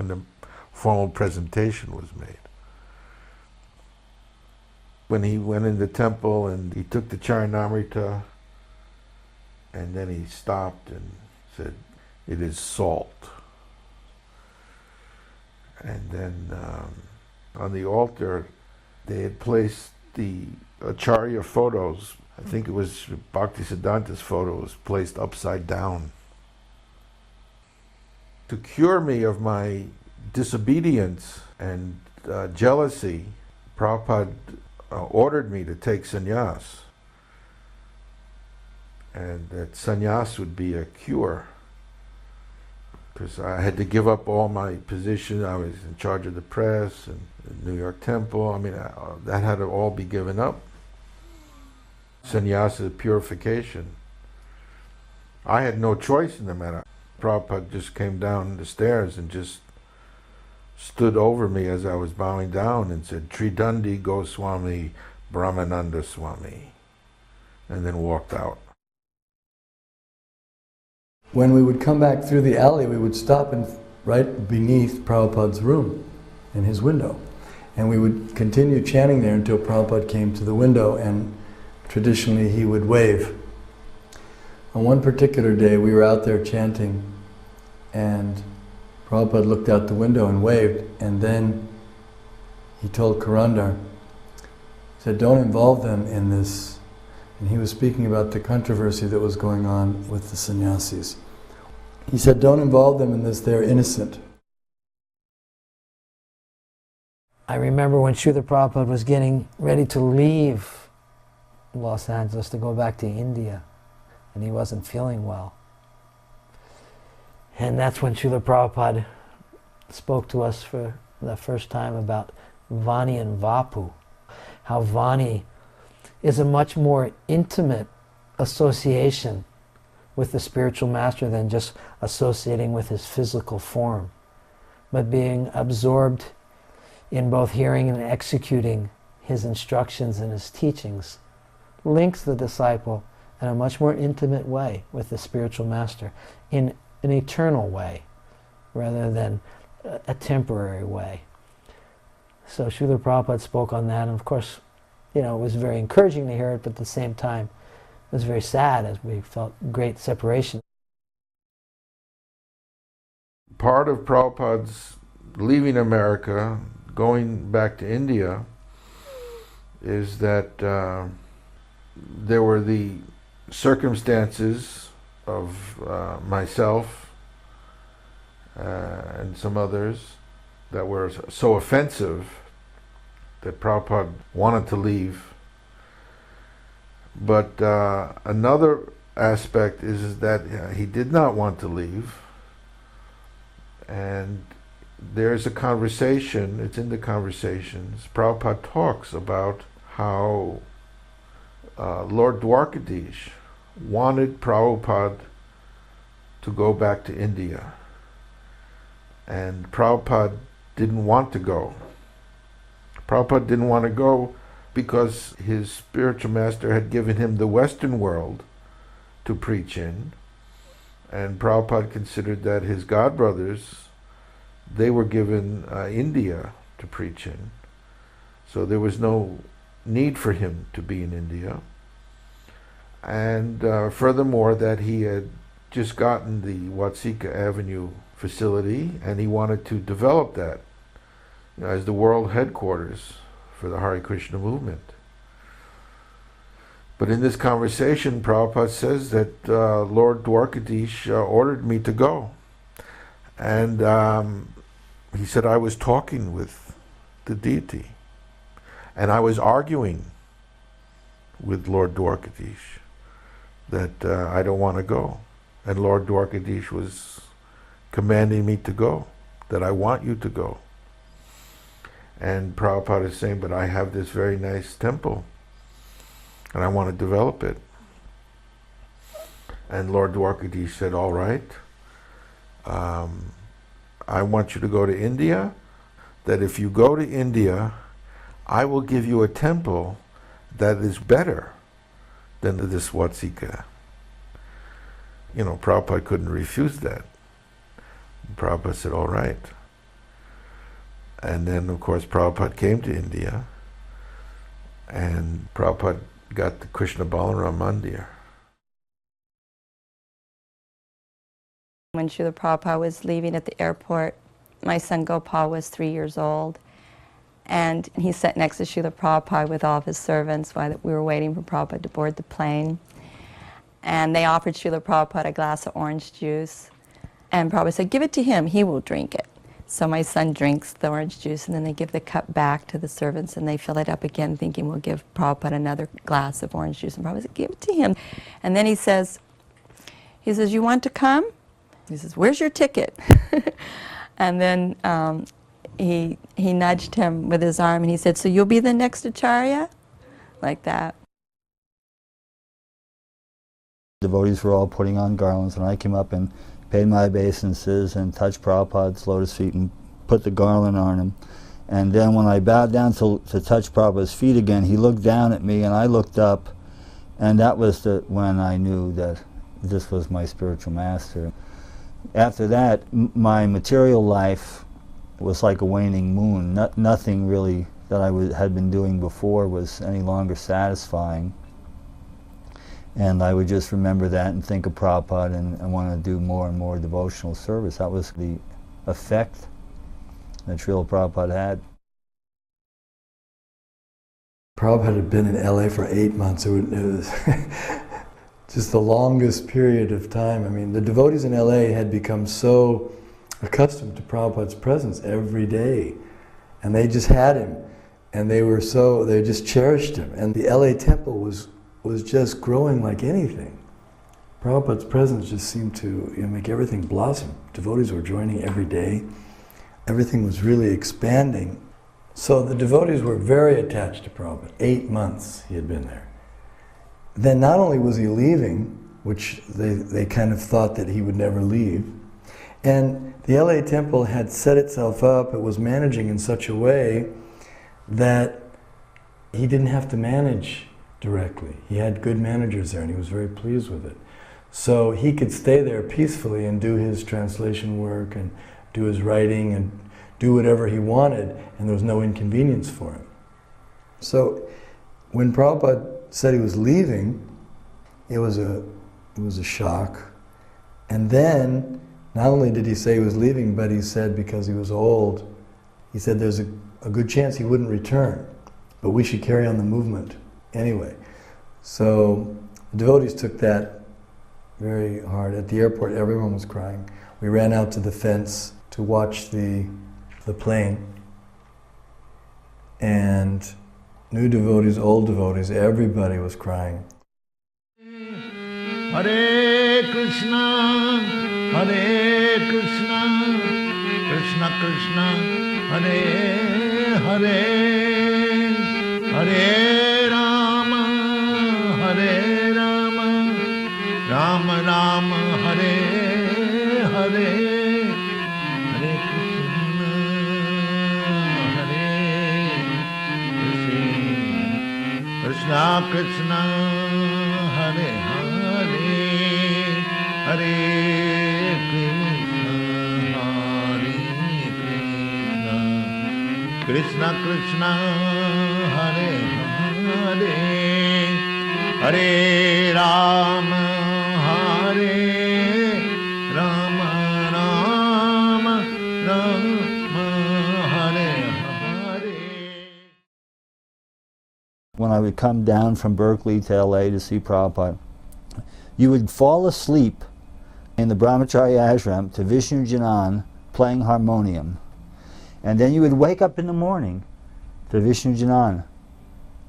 when the formal presentation was made. When he went in the temple and he took the Charanamrita, and then he stopped and said, "It is salt." And then on the altar, they had placed the Acharya photos. I think it was Bhaktisiddhanta's photo was placed upside down. To cure me of my disobedience and jealousy, Prabhupada ordered me to take sannyas, and that sannyas would be a cure, because I had to give up all my position. I was in charge of the press and the New York Temple. I mean, that had to all be given up. Sannyas is purification. I had no choice in the matter. Prabhupada just came down the stairs and just stood over me as I was bowing down and said, "Tridandi Goswami Brahmananda Swami," and then walked out. When we would come back through the alley, we would stop right beneath Prabhupada's room, in his window. And we would continue chanting there until Prabhupada came to the window, and traditionally he would wave. On one particular day, we were out there chanting, and Prabhupada looked out the window and waved, and then he told Karandar, he said, "Don't involve them in this." And he was speaking about the controversy that was going on with the sannyasis. He said, "Don't involve them in this, they're innocent." I remember when Srila Prabhupada was getting ready to leave Los Angeles to go back to India, and he wasn't feeling well. And that's when Srila Prabhupada spoke to us for the first time about Vani and Vapu. How Vani is a much more intimate association with the spiritual master than just associating with his physical form, but being absorbed in both hearing and executing his instructions and his teachings links the disciple in a much more intimate way with the spiritual master, in an eternal way rather than a temporary way. So Srila Prabhupada spoke on that, and of course, it was very encouraging to hear it, but at the same time it was very sad as we felt great separation. Part of Prabhupada's leaving America, going back to India, is that there were the circumstances of myself and some others that were so offensive that Prabhupada wanted to leave. But another aspect is that he did not want to leave, and there's a conversation, it's in the conversations, Prabhupada talks about how Lord Dwarkadish wanted Prabhupada to go back to India, and Prabhupada didn't want to go. Prabhupada didn't want to go because his spiritual master had given him the Western world to preach in, and Prabhupada considered that his godbrothers, they were given India to preach in, so there was no need for him to be in India. And furthermore, that he had just gotten the Watsika Avenue facility, and he wanted to develop that as the world headquarters for the Hare Krishna movement. But in this conversation, Prabhupada says that Lord Dwarkadish ordered me to go. And he said, I was talking with the deity, and I was arguing with Lord Dwarkadish that I don't want to go. And Lord Dwarkadish was commanding me to go, that I want you to go. And Prabhupada is saying, but I have this very nice temple, and I want to develop it. And Lord Dwarkadish said, all right, I want you to go to India, that if you go to India, I will give you a temple that is better than this Watsika. Prabhupada couldn't refuse that. Prabhupada said, all right. And then, of course, Prabhupada came to India, and Prabhupada got the Krishna Balaram Mandir. When Srila Prabhupada was leaving at the airport, my son Gopal was 3 years old, and he sat next to Srila Prabhupada with all of his servants while we were waiting for Prabhupada to board the plane. And they offered Srila Prabhupada a glass of orange juice, and Prabhupada said, "Give it to him, he will drink it." So my son drinks the orange juice, and then they give the cup back to the servants, and they fill it up again, thinking we'll give Prabhupada another glass of orange juice. And Prabhupada said, "Give it to him." And then he says, "You want to come?" He says, "Where's your ticket?" And then he nudged him with his arm, and he said, "So you'll be the next Acharya?" Like that. Devotees were all putting on garlands, and I came up and paid my obeisances and touched Prabhupada's lotus feet and put the garland on him. And then when I bowed down to touch Prabhupada's feet again, he looked down at me and I looked up, and that was when I knew that this was my spiritual master. After that, my material life was like a waning moon. Nothing really that I had been doing before was any longer satisfying. And I would just remember that and think of Prabhupada and want to do more and more devotional service. That was the effect that Srila Prabhupada had. Prabhupada had been in LA for 8 months. It was just the longest period of time. I mean, the devotees in LA had become so accustomed to Prabhupada's presence every day. And they just had him. And they just cherished him. And the LA temple was just growing like anything. Prabhupada's presence just seemed to make everything blossom. Devotees were joining every day. Everything was really expanding. So the devotees were very attached to Prabhupada. 8 months he had been there. Then not only was he leaving, which they kind of thought that he would never leave, and the LA temple had set itself up, it was managing in such a way that he didn't have to manage directly. He had good managers there and he was very pleased with it. So he could stay there peacefully and do his translation work and do his writing and do whatever he wanted, and there was no inconvenience for him. So when Prabhupada said he was leaving, it was a shock. And then not only did he say he was leaving, but he said because he was old, he said there's a good chance he wouldn't return, but we should carry on the movement anyway. So the devotees took that very hard. At the airport, everyone was crying. We ran out to the fence to watch the plane. And new devotees, old devotees, everybody was crying. Hare Krishna, Krishna Krishna, Hare Hare, Hare Rama, Rama Rama, Hare Hare. Krishna Krishna, Hare Hare, Hare Krishna, Hare Krishna, Krishna Krishna, Hare Hare, Hare Rama, Hare Rama, Rama Rama, Hare Hare. When I would come down from Berkeley to LA to see Prabhupada, you would fall asleep in the Brahmacharya ashram to Vishnu Janan playing harmonium. And then you would wake up in the morning to Vishnu Janan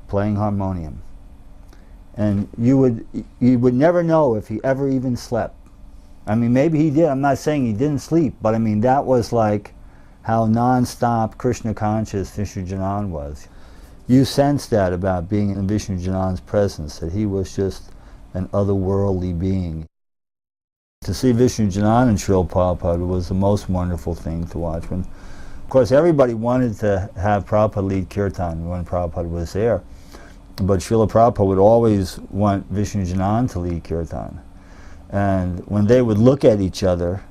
playing harmonium. And you would never know if he ever even slept. I mean, maybe he did. I'm not saying he didn't sleep, but I mean, that was like how non-stop Krishna conscious Vishnu Janan was. You sense that about being in Vishnu Janan's presence, that he was just an otherworldly being. To see Vishnu Janan and Srila Prabhupada was the most wonderful thing to watch. When, of course, everybody wanted to have Prabhupada lead kirtan when Prabhupada was there, but Srila Prabhupada would always want Vishnu Janan to lead kirtan. And when they would look at each other,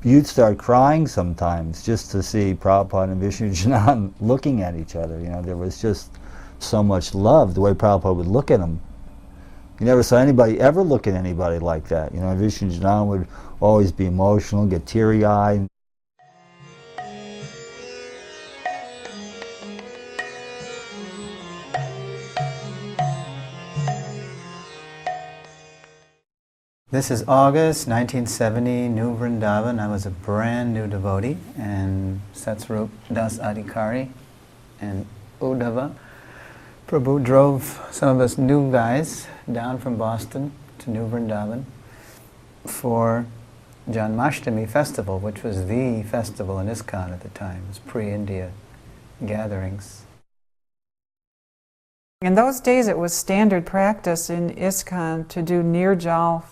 you'd start crying sometimes just to see Prabhupada and Vishnu Janan looking at each other. You know, there was just so much love, the way Prabhupada would look at them. You never saw anybody ever look at anybody like that. You know, Vishnu Janan would always be emotional, get teary-eyed. This is August 1970, New Vrindavan. I was a brand new devotee, and Satsvarup Das Adhikari and Uddhava Prabhu drove some of us new guys down from Boston to New Vrindavan for Janmashtami festival, which was the festival in ISKCON at the time. It was pre-India gatherings. In those days, it was standard practice in ISKCON to do Nirjal